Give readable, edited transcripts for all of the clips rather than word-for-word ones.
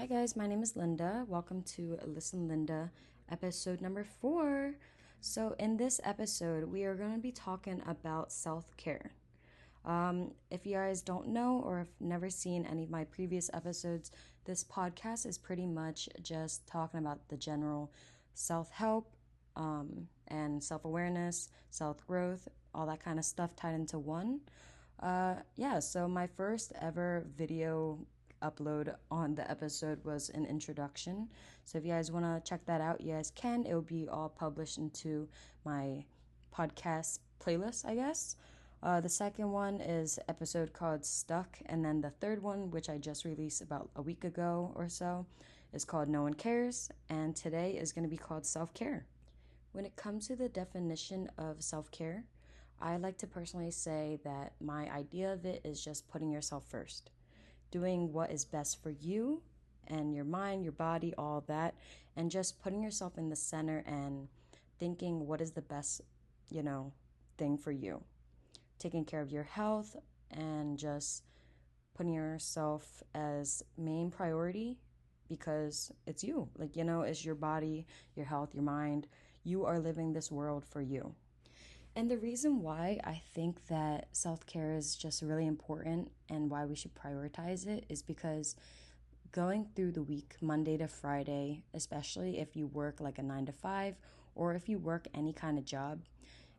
Hi guys, my name is Linda. Welcome to Listen Linda, episode number 4. So, in this episode, we are going to be talking about self care. If you guys don't know or have never seen any of my previous episodes, this podcast is pretty much just talking about the general self help and self awareness, self growth, all that kind of stuff tied into one. So my first ever video upload on the episode was an introduction. So if you guys want to check that out, you guys can. It will be all published into my podcast playlist, I guess. The second one is episode called Stuck, and then the third one, which I just released about a week ago or so, is called No One Cares, and today is going to be called Self Care. When it comes to the definition of self care, I like to personally say that my idea of it is just putting yourself first, doing what is best for you and your mind, your body, all that, and just putting yourself in the center and thinking what is the best, thing for you. Taking care of your health and just putting yourself as main priority because it's you. It's your body, your health, your mind. You are living this world for you. And the reason why I think that self care is just really important and why we should prioritize it is because going through the week, Monday to Friday, especially if you work like a 9 to 5 or if you work any kind of job,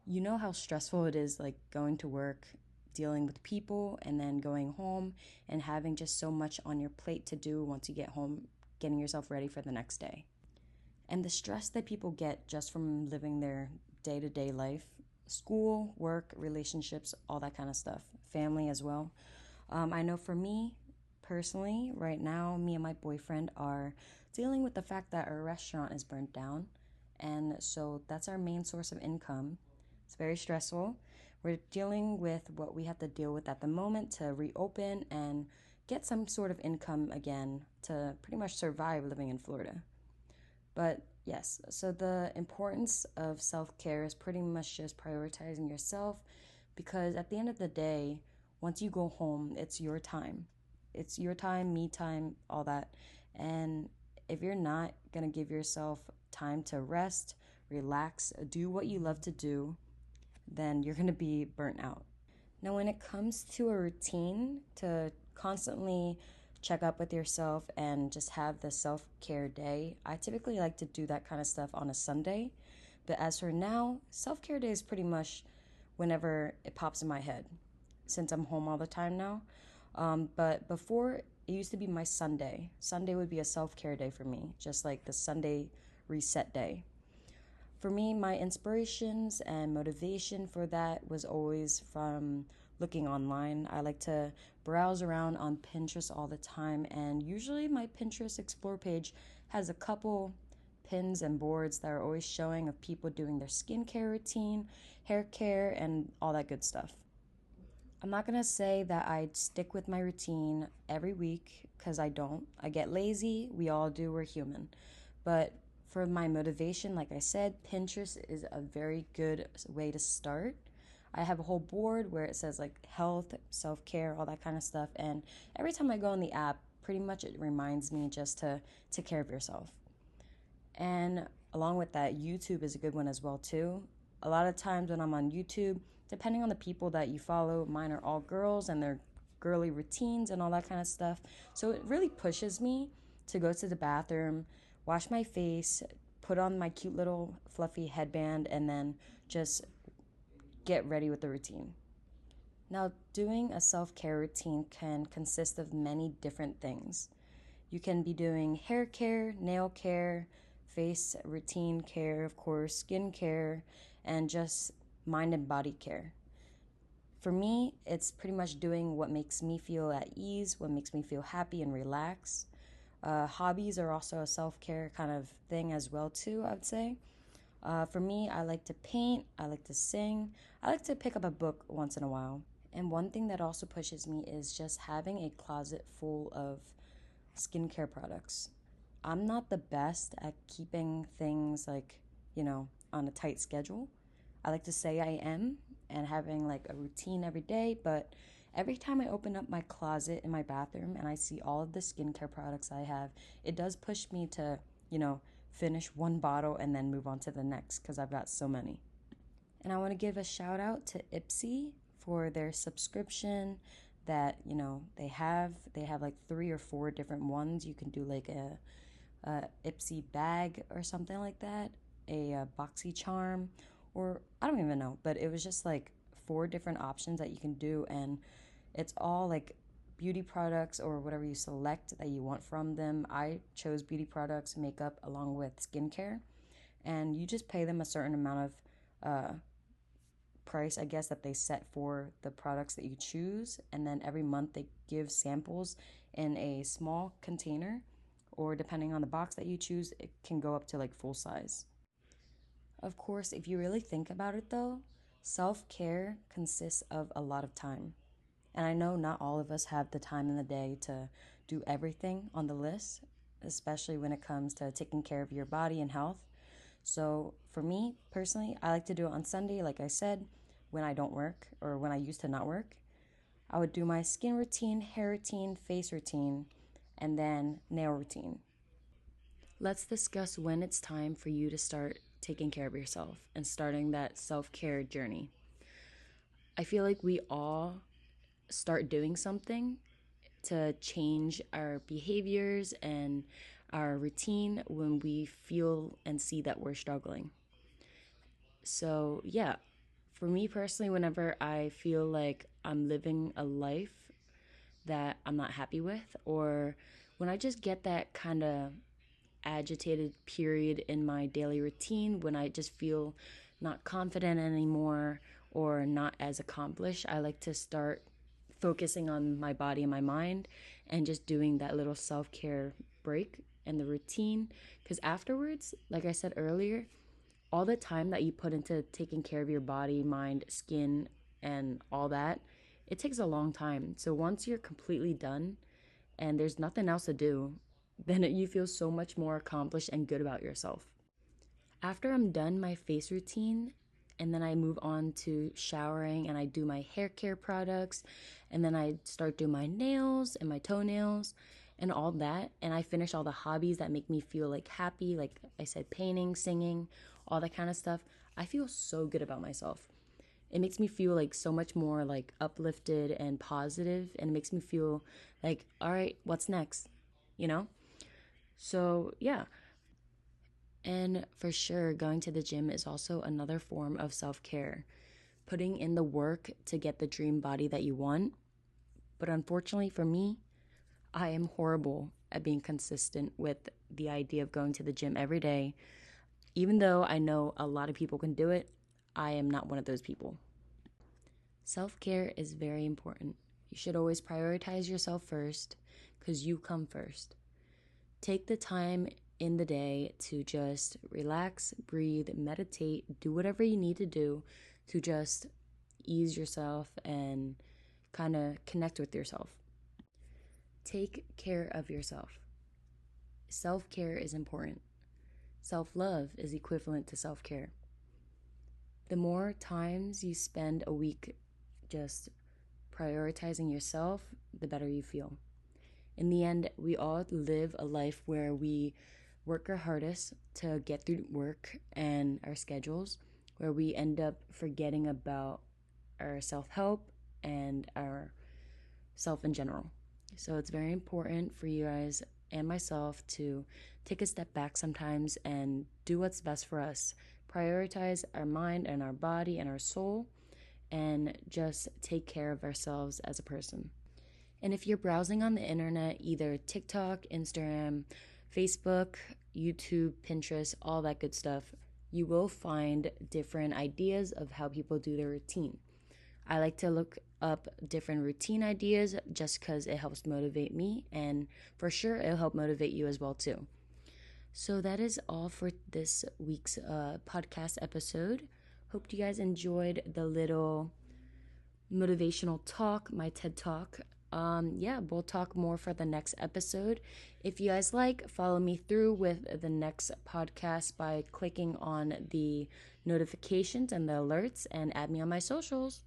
you know how stressful it is, like going to work, dealing with people, and then going home and having just so much on your plate to do once you get home, getting yourself ready for the next day. And the stress that people get just from living their day to day life, school, work, relationships, all that kind of stuff, family as well. I know for me personally, right now, me and my boyfriend are dealing with the fact that our restaurant is burnt down. And so that's our main source of income. It's very stressful. We're dealing with what we have to deal with at the moment to reopen and get some sort of income again to pretty much survive living in Florida. But yes, so the importance of self care is pretty much just prioritizing yourself because at the end of the day, once you go home, it's your time. It's your time, me time, all that. And if you're not going to give yourself time to rest, relax, do what you love to do, then you're going to be burnt out. Now, when it comes to a routine to constantly check up with yourself and just have the self-care day, I typically like to do that kind of stuff on a Sunday. But as for now, self-care day is pretty much whenever it pops in my head since I'm home all the time now. But before, it used to be my Sunday. Sunday would be a self-care day for me, just like the Sunday reset day. For me, my inspirations and motivation for that was always from looking online. I like to browse around on Pinterest all the time, and usually my Pinterest Explore page has a couple pins and boards that are always showing of people doing their skincare routine, hair care, and all that good stuff. I'm not gonna say that I'd stick with my routine every week because I don't. I get lazy, we all do, we're human. But for my motivation, like I said, Pinterest is a very good way to start. I have a whole board where it says like health, self care, all that kind of stuff. And every time I go on the app, pretty much it reminds me just to take care of yourself. And along with that, YouTube is a good one as well too. A lot of times when I'm on YouTube, depending on the people that you follow, mine are all girls and their girly routines and all that kind of stuff. So it really pushes me to go to the bathroom, wash my face, put on my cute little fluffy headband, and then just get ready with the routine. Now, doing a self-care routine can consist of many different things. You can be doing hair care, nail care, face routine care, of course, skin care, and just mind and body care. For me, it's pretty much doing what makes me feel at ease, what makes me feel happy and relaxed. Hobbies are also a self-care kind of thing as well too, I would say. For me, I like to paint, I like to sing, I like to pick up a book once in a while. And one thing that also pushes me is just having a closet full of skincare products. I'm not the best at keeping things on a tight schedule. I like to say I am and having like a routine every day, but Every time I open up my closet in my bathroom and I see all of the skincare products I have, it does push me to, finish one bottle and then move on to the next because I've got so many. And I want to give a shout out to Ipsy for their subscription that, they have. They have like 3 or 4 different ones. You can do like a Ipsy bag or something like that, a boxy charm, or I don't even know, but it was just like 4 different options that you can do, and it's all like beauty products or whatever you select that you want from them. I chose beauty products, makeup, along with skincare, and you just pay them a certain amount of price, I guess, that they set for the products that you choose, and then every month they give samples in a small container, or depending on the box that you choose, it can go up to like full size. Of course, if you really think about it though, self-care consists of a lot of time. And I know not all of us have the time in the day to do everything on the list, especially when it comes to taking care of your body and health. So for me personally, I like to do it on Sunday, like I said, when I don't work or when I used to not work. I would do my skin routine, hair routine, face routine, and then nail routine. Let's discuss when it's time for you to start taking care of yourself and starting that self care journey. I feel like we all start doing something to change our behaviors and our routine when we feel and see that we're struggling. So, yeah, for me personally, whenever I feel like I'm living a life that I'm not happy with, or when I just get that kind of agitated period in my daily routine, when I just feel not confident anymore or not as accomplished, I like to start focusing on my body and my mind and just doing that little self care break and the routine. Because afterwards, like I said earlier, all the time that you put into taking care of your body, mind, skin, and all that, it takes a long time. So once you're completely done and there's nothing else to do, then you feel so much more accomplished and good about yourself. After I'm done my face routine, and then I move on to showering and I do my hair care products, and then I start doing my nails and my toenails and all that, and I finish all the hobbies that make me feel like happy, like I said, painting, singing, all that kind of stuff. I feel so good about myself. It makes me feel like so much more like uplifted and positive, and it makes me feel like, all right, what's next, you know? So, yeah. And for sure, going to the gym is also another form of self care, putting in the work to get the dream body that you want. But unfortunately for me, I am horrible at being consistent with the idea of going to the gym every day. Even though I know a lot of people can do it, I am not one of those people. Self care is very important. You should always prioritize yourself first because you come first. Take the time in the day to just relax, breathe, meditate, do whatever you need to do to just ease yourself and kind of connect with yourself. Take care of yourself. Self care is important. Self love is equivalent to self care. The more times you spend a week just prioritizing yourself, the better you feel. In the end, we all live a life where we work our hardest to get through work and our schedules, where we end up forgetting about our self-help and our self in general. So it's very important for you guys and myself to take a step back sometimes and do what's best for us. Prioritize our mind and our body and our soul, and just take care of ourselves as a person. And if you're browsing on the internet, either TikTok, Instagram, Facebook, YouTube, Pinterest, all that good stuff, you will find different ideas of how people do their routine. I like to look up different routine ideas just because it helps motivate me, and for sure it'll help motivate you as well too. So that is all for this week's podcast episode. Hope you guys enjoyed the little motivational talk, my TED Talk. Yeah, we'll talk more for the next episode. If you guys like, follow me through with the next podcast by clicking on the notifications and the alerts and add me on my socials.